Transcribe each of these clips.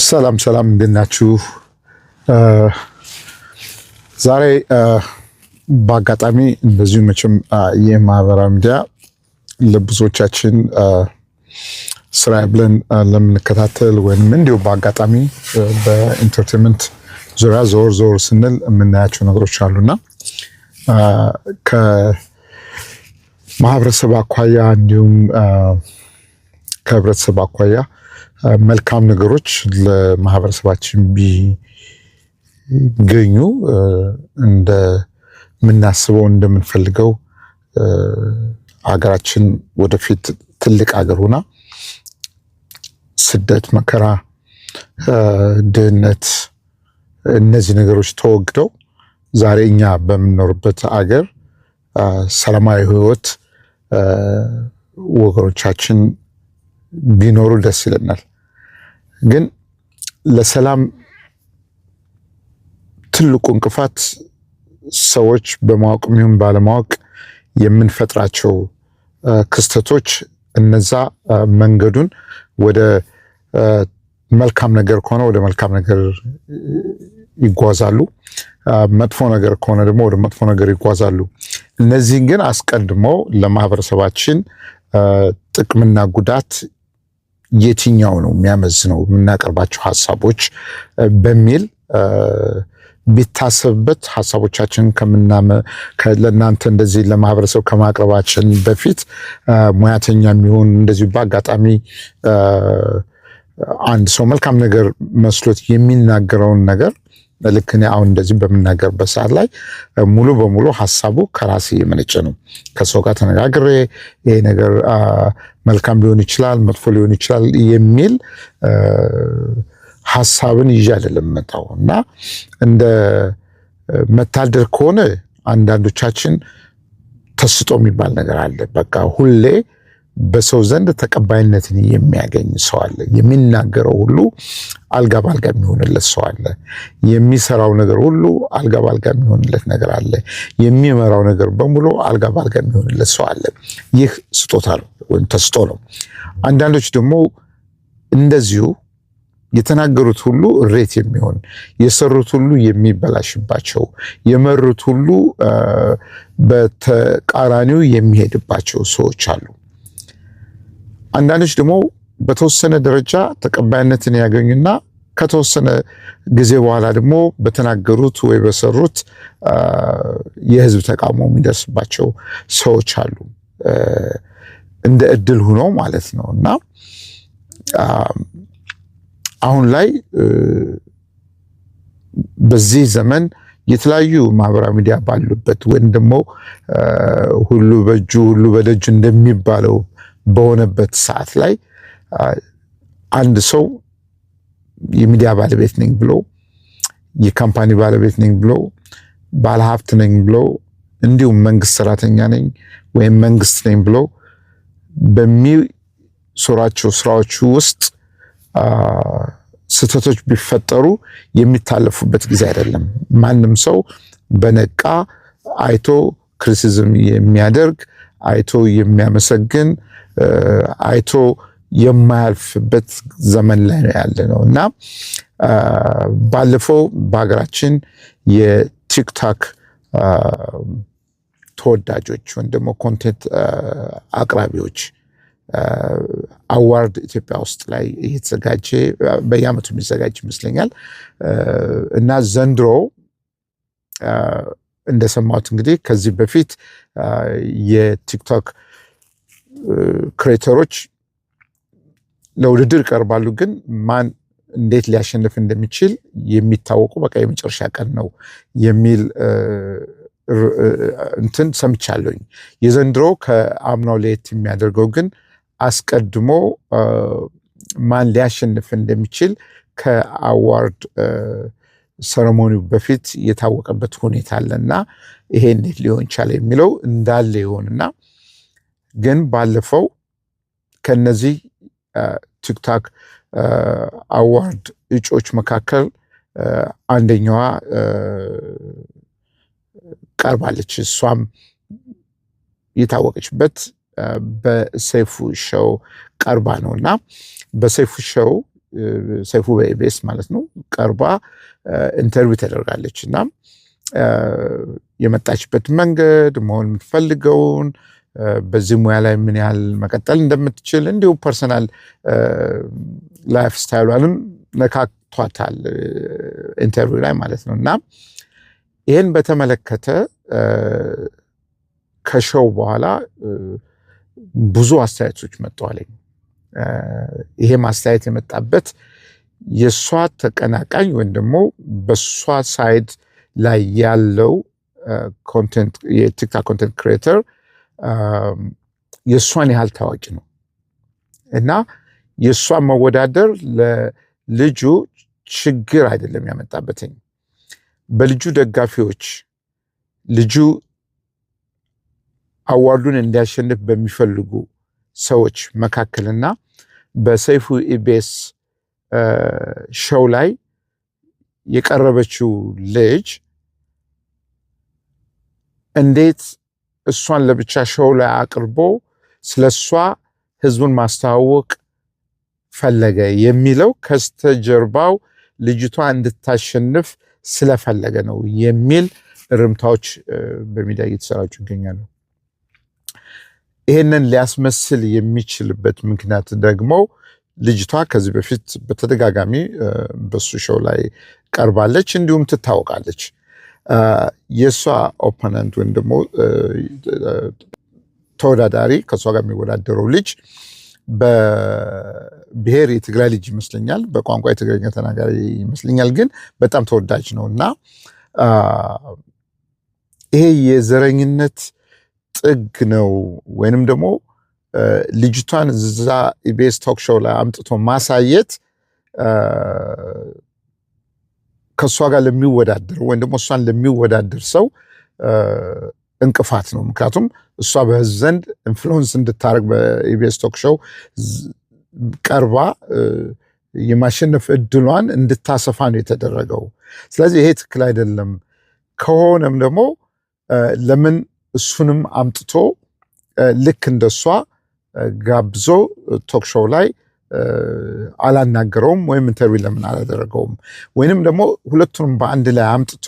ሰላም ሰላም እንደናችሁ። ዛሬ በአጋጣሚ እንደዚሁ መቼም የማህበራዊ ሚዲያ ለብዙዎቻችን ስራ ብለን ለምንከታተል ወይም እንዲሁ በአጋጣሚ በኢንተርቴንመንት ዙሪያ ዞር ስንል የምናያቸው ነገሮች አሉና ከማህበረሰብ አኳያ እንዲሁም ከህብረተሰብ አኳያ መልካም ነገሮች ለማህበረሰባችን ቢገኙ እንደምናስበው እንደምንፈልገው ሀገራችን ወደፊት ትልቅ ሀገር ሆና ስደት፣ መከራ፣ ድህነት እነዚህ ነገሮች ተወግደው ዛሬ እኛ በምንኖርበት ሀገር ሰላማዊ ህይወት ወገኖቻችን ቢኖሩ ደስ ይለናል። ግን ለሰላም ትልቁ እንቅፋት ሰዎች በማወቅም ይሁን ባለማወቅ የምንፈጥራቸው ክስተቶች እነዛ መንገዱን ወደ መልካም ነገር ከሆነ ወደ መልካም ነገር ይጓዛሉ፣ መጥፎ ነገር ከሆነ ደግሞ ወደ መጥፎ ነገር ይጓዛሉ። እነዚህን ግን አስቀድመው ለማህበረሰባችን ጥቅምና ጉዳት የትኛው ነው የሚያመዝነው የምናቀርባቸው ሀሳቦች በሚል ቢታሰብበት ሀሳቦቻችን ለእናንተ እንደዚህ ለማህበረሰብ ከማቅረባችን በፊት ሙያተኛ የሚሆን እንደዚሁ በአጋጣሚ አንድ ሰው መልካም ነገር መስሎት የሚናገረውን ነገር ልክ እኔ አሁን እንደዚህ በምናገርበት ሰዓት ላይ ሙሉ በሙሉ ሀሳቡ ከራሴ የመነጨ ነው። ከሰው ጋር ተነጋግሬ ይሄ ነገር መልካም ሊሆን ይችላል፣ መጥፎ ሊሆን ይችላል የሚል ሀሳብን ይዤ አይደለም መጣው እና እንደ መታደር ከሆነ አንዳንዶቻችን ተስጦ የሚባል ነገር አለ። በቃ ሁሌ በሰው ዘንድ ተቀባይነትን የሚያገኝ ሰው አለ። የሚናገረው ሁሉ አልጋ ባልጋ የሚሆንለት ሰው አለ። የሚሰራው ነገር ሁሉ አልጋ ባልጋ የሚሆንለት ነገር አለ። የሚመራው ነገር በሙሉ አልጋ ባልጋ የሚሆንለት ሰው አለ። ይህ ስጦታ ነው ወይም ተስጦ ነው። አንዳንዶች ደግሞ እንደዚሁ የተናገሩት ሁሉ እሬት የሚሆን የሰሩት ሁሉ የሚበላሽባቸው የመሩት ሁሉ በተቃራኒው የሚሄድባቸው ሰዎች አሉ። አንዳንዶች ደግሞ በተወሰነ ደረጃ ተቀባይነትን ያገኙና ከተወሰነ ጊዜ በኋላ ደግሞ በተናገሩት ወይ በሰሩት የህዝብ ተቃውሞ የሚደርስባቸው ሰዎች አሉ። እንደ እድል ሆኖ ማለት ነው እና አሁን ላይ በዚህ ዘመን የተለያዩ ማህበራዊ ሚዲያ ባሉበት ወይም ደግሞ ሁሉ በእጁ ሁሉ በደጁ እንደሚባለው በሆነበት ሰዓት ላይ አንድ ሰው የሚዲያ ባለቤት ነኝ ብሎ የካምፓኒ ባለቤት ነኝ ብሎ ባለሀብት ነኝ ብሎ እንዲሁም መንግስት ሰራተኛ ነኝ ወይም መንግስት ነኝ ብሎ በሚሰራቸው ስራዎች ውስጥ ስህተቶች ቢፈጠሩ የሚታለፉበት ጊዜ አይደለም። ማንም ሰው በነቃ አይቶ ክሪቲሲዝም የሚያደርግ አይቶ የሚያመሰግን አይቶ የማያልፍበት ዘመን ላይ ያለ ነው እና ባለፈው በሀገራችን የቲክቶክ ተወዳጆች ወይም ደግሞ ኮንቴንት አቅራቢዎች አዋርድ ኢትዮጵያ ውስጥ ላይ እየተዘጋጀ በየዓመቱ የሚዘጋጅ ይመስለኛል እና ዘንድሮ እንደሰማሁት እንግዲህ ከዚህ በፊት የቲክቶክ ክሬተሮች ለውድድር ይቀርባሉ፣ ግን ማን እንዴት ሊያሸንፍ እንደሚችል የሚታወቁ በቃ የመጨረሻ ቀን ነው የሚል እንትን ሰምቻለሁኝ። የዘንድሮ ከአምናው ለየት የሚያደርገው ግን አስቀድሞ ማን ሊያሸንፍ እንደሚችል ከአዋርድ ሰረሞኒው በፊት የታወቀበት ሁኔታ አለና ይሄ እንዴት ሊሆን ቻለ የሚለው እንዳለ ይሆንና ግን ባለፈው ከነዚህ ቲክቶክ አዋርድ እጩዎች መካከል አንደኛዋ ቀርባለች። እሷም የታወቀችበት በሰይፉ ሾው ቀርባ ነውና በሰይፉ ሾው ሰይፉ በኢቢኤስ ማለት ነው ቀርባ ኢንተርቪው ተደርጋለች እና የመጣችበት መንገድ መሆን የምትፈልገውን በዚህ ሙያ ላይ ምን ያህል መቀጠል እንደምትችል እንዲሁ ፐርሰናል ላይፍ ስታይሏንም ነካቷታል ኢንተርቪው ላይ ማለት ነው እና ይህን በተመለከተ ከሾው በኋላ ብዙ አስተያየቶች መጥተዋል። ይሄ ማስተያየት የመጣበት የሷ ተቀናቃኝ ወይም ደግሞ በሷ ሳይድ ላይ ያለው ኮንቴንት የቲክቶክ ኮንቴንት ክሬተር የሷን ያህል ታዋቂ ነው እና የሷን መወዳደር ለልጁ ችግር አይደለም ያመጣበትኝ። በልጁ ደጋፊዎች ልጁ አዋርዱን እንዲያሸንፍ በሚፈልጉ ሰዎች መካከልና በሰይፉ ኢቢኤስ ሾው ላይ የቀረበችው ልጅ እንዴት እሷን ለብቻ ሾው ላይ አቅርቦ ስለሷ ህዝቡን ማስተዋወቅ ፈለገ የሚለው ከስተጀርባው ልጅቷ እንድታሸንፍ ስለፈለገ ነው የሚል እርምታዎች በሚዲያ እየተሰራጩ ይገኛሉ። ይሄንን ሊያስመስል የሚችልበት ምክንያት ደግሞ ልጅቷ ከዚህ በፊት በተደጋጋሚ በሱ ሾው ላይ ቀርባለች፣ እንዲሁም ትታወቃለች። የሷ ኦፖነንት ወይም ደግሞ ተወዳዳሪ ከሷ ጋር የሚወዳደረው ልጅ በብሔር የትግራይ ልጅ ይመስለኛል፣ በቋንቋ የትግረኛ ተናጋሪ ይመስለኛል፣ ግን በጣም ተወዳጅ ነው እና ይሄ የዘረኝነት ጥግ ነው ወይንም ደግሞ ልጅቷን እዛ ኢቢኤስ ቶክ ሾው ላይ አምጥቶ ማሳየት ከሷ ጋር ለሚወዳደር ወይም ደግሞ እሷን ለሚወዳደር ሰው እንቅፋት ነው። ምክንያቱም እሷ በህዝብ ዘንድ ኢንፍሉዌንስ እንድታደርግ በኢቢኤስ ቶክ ሾው ቀርባ የማሸነፍ እድሏን እንድታሰፋ ነው የተደረገው። ስለዚህ ይሄ ትክክል አይደለም። ከሆነም ደግሞ ለምን እሱንም አምጥቶ ልክ እንደሷ ጋብዞ ቶክ ሾው ላይ አላናገረውም ወይም ኢንተርቪው ለምን አላደረገውም? ወይንም ደግሞ ሁለቱንም በአንድ ላይ አምጥቶ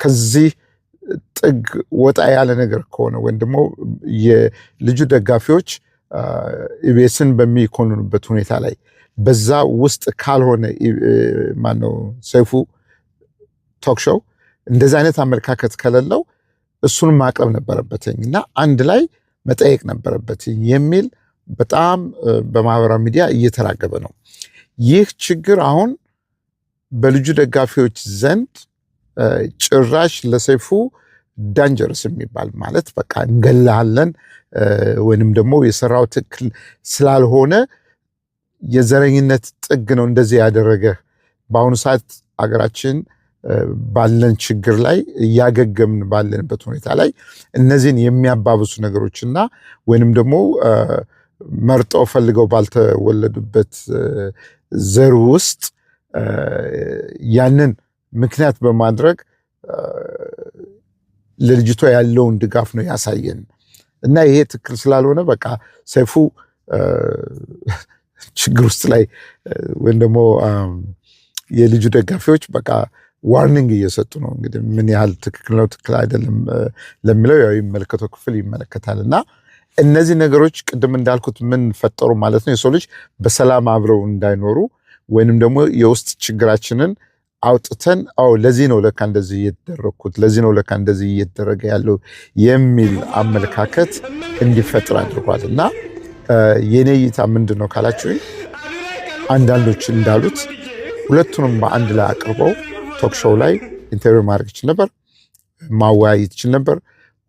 ከዚህ ጥግ ወጣ ያለ ነገር ከሆነ ወይም ደግሞ የልጁ ደጋፊዎች ኢቢኤስን በሚኮንኑበት ሁኔታ ላይ በዛ ውስጥ ካልሆነ ማነው ሰይፉ ቶክ ሾው እንደዚህ አይነት አመለካከት ከሌለው እሱንም ማቅረብ ነበረበትኝ እና አንድ ላይ መጠየቅ ነበረበትኝ የሚል በጣም በማህበራዊ ሚዲያ እየተራገበ ነው። ይህ ችግር አሁን በልጁ ደጋፊዎች ዘንድ ጭራሽ ለሰይፉ ዳንጀርስ የሚባል ማለት በቃ እንገላለን ወይንም ደግሞ የሰራው ትክክል ስላልሆነ የዘረኝነት ጥግ ነው እንደዚህ ያደረገ። በአሁኑ ሰዓት አገራችን ባለን ችግር ላይ እያገገምን ባለንበት ሁኔታ ላይ እነዚህን የሚያባብሱ ነገሮችና ወይንም ደግሞ መርጠው ፈልገው ባልተወለዱበት ዘር ውስጥ ያንን ምክንያት በማድረግ ለልጅቷ ያለውን ድጋፍ ነው ያሳየን እና ይሄ ትክክል ስላልሆነ በቃ ሰይፉ ችግር ውስጥ ላይ ወይም ደግሞ የልጁ ደጋፊዎች በቃ ዋርኒንግ እየሰጡ ነው። እንግዲህ ምን ያህል ትክክል ነው ትክክል አይደለም ለሚለው ያው የሚመለከተው ክፍል ይመለከታል እና እነዚህ ነገሮች ቅድም እንዳልኩት ምን ፈጠሩ ማለት ነው? የሰው ልጅ በሰላም አብረው እንዳይኖሩ ወይንም ደግሞ የውስጥ ችግራችንን አውጥተን ለዚህ ነው ለካ እንደዚህ እየተደረኩት፣ ለዚህ ነው ለካ እንደዚህ እየተደረገ ያለው የሚል አመለካከት እንዲፈጥር አድርጓል እና የኔ እይታ ምንድን ነው ካላችሁኝ አንዳንዶች እንዳሉት ሁለቱንም በአንድ ላይ አቅርበው ቶክ ሾው ላይ ኢንተርቪው ማድረግ ይችል ነበር፣ ማወያየት ይችል ነበር፣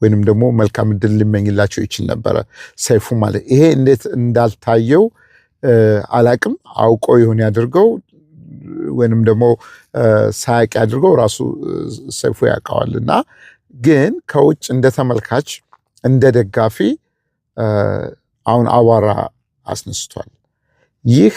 ወይንም ደግሞ መልካም እድል ሊመኝላቸው ይችል ነበረ ሰይፉ ማለት። ይሄ እንዴት እንዳልታየው አላቅም። አውቆ ይሆን ያድርገው ወይንም ደግሞ ሳያቅ ያድርገው ራሱ ሰይፉ ያውቀዋል እና ግን ከውጭ እንደ ተመልካች እንደ ደጋፊ አሁን አቧራ አስነስቷል። ይህ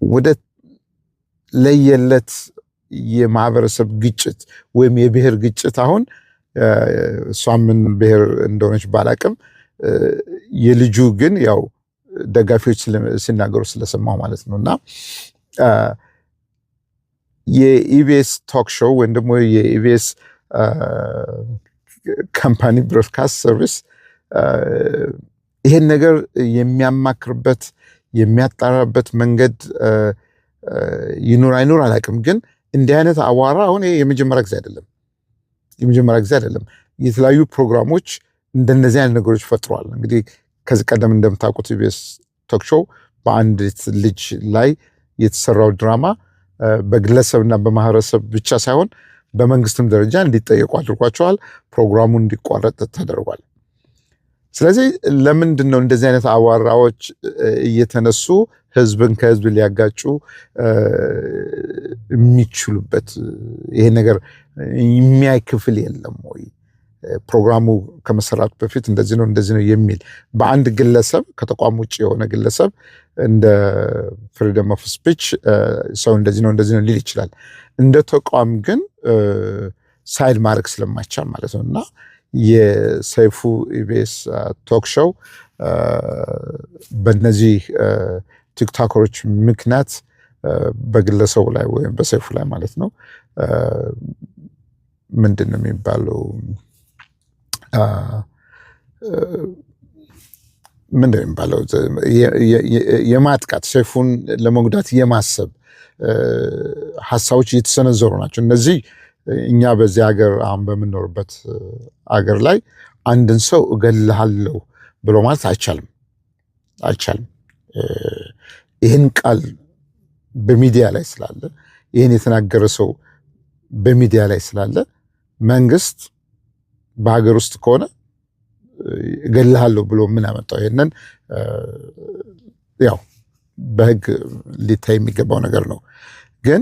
ወደ ለየለት የማህበረሰብ ግጭት ወይም የብሔር ግጭት አሁን እሷ ምን ብሔር እንደሆነች ባላቅም የልጁ ግን ያው ደጋፊዎች ሲናገሩ ስለሰማው ማለት ነውና የኢቢኤስ ቶክ ሾው ወይም ደግሞ የኢቢኤስ ካምፓኒ ብሮድካስት ሰርቪስ ይሄን ነገር የሚያማክርበት የሚያጣራበት መንገድ ይኖር አይኖር አላውቅም። ግን እንዲህ አይነት አዋራ አሁን የመጀመሪያ ጊዜ አይደለም። የተለያዩ ፕሮግራሞች እንደነዚህ አይነት ነገሮች ፈጥሯል። እንግዲህ ከዚህ ቀደም እንደምታውቁት ኢቢኤስ ቶክ ሾው በአንድ ልጅ ላይ የተሰራው ድራማ በግለሰብና በማህበረሰብ ብቻ ሳይሆን በመንግስትም ደረጃ እንዲጠየቁ አድርጓቸዋል። ፕሮግራሙ እንዲቋረጥ ተደርጓል። ስለዚህ ለምንድን ነው እንደዚህ አይነት አዋራዎች እየተነሱ ህዝብን ከህዝብ ሊያጋጩ የሚችሉበት? ይሄ ነገር የሚያይ ክፍል የለም ወይ? ፕሮግራሙ ከመሰራቱ በፊት እንደዚህ ነው የሚል በአንድ ግለሰብ ከተቋም ውጭ የሆነ ግለሰብ እንደ ፍሪደም ኦፍ ስፒች ሰው እንደዚህ ነው ሊል ይችላል። እንደ ተቋም ግን ሳይድ ማድረግ ስለማይቻል ማለት ነው። እና የሰይፉ ኢቢኤስ ቶክ ሾው በእነዚህ ቲክቶከሮች ምክንያት በግለሰቡ ላይ ወይም በሰይፉ ላይ ማለት ነው ምንድን ነው የሚባለው የማጥቃት ሰይፉን ለመጉዳት የማሰብ ሀሳቦች እየተሰነዘሩ ናቸው። እነዚህ እኛ በዚህ ሀገር አሁን በምንኖርበት ሀገር ላይ አንድን ሰው እገልሃለሁ ብሎ ማለት አይቻልም። ይህን ቃል በሚዲያ ላይ ስላለ ይህን የተናገረ ሰው በሚዲያ ላይ ስላለ መንግስት በሀገር ውስጥ ከሆነ እገልሃለሁ ብሎ ምን አመጣው? ይሄንን ያው በህግ ሊታይ የሚገባው ነገር ነው። ግን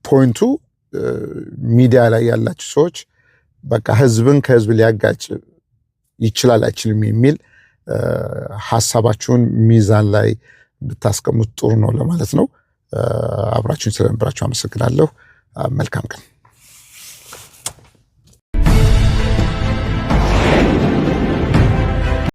ፖይንቱ ሚዲያ ላይ ያላችሁ ሰዎች በቃ ህዝብን ከህዝብ ሊያጋጭ ይችላል አይችልም የሚል ሐሳባችሁን ሚዛን ላይ ብታስቀምጡ ጥሩ ነው ለማለት ነው። አብራችሁን ስለነበራችሁ አመሰግናለሁ። መልካም ቀን።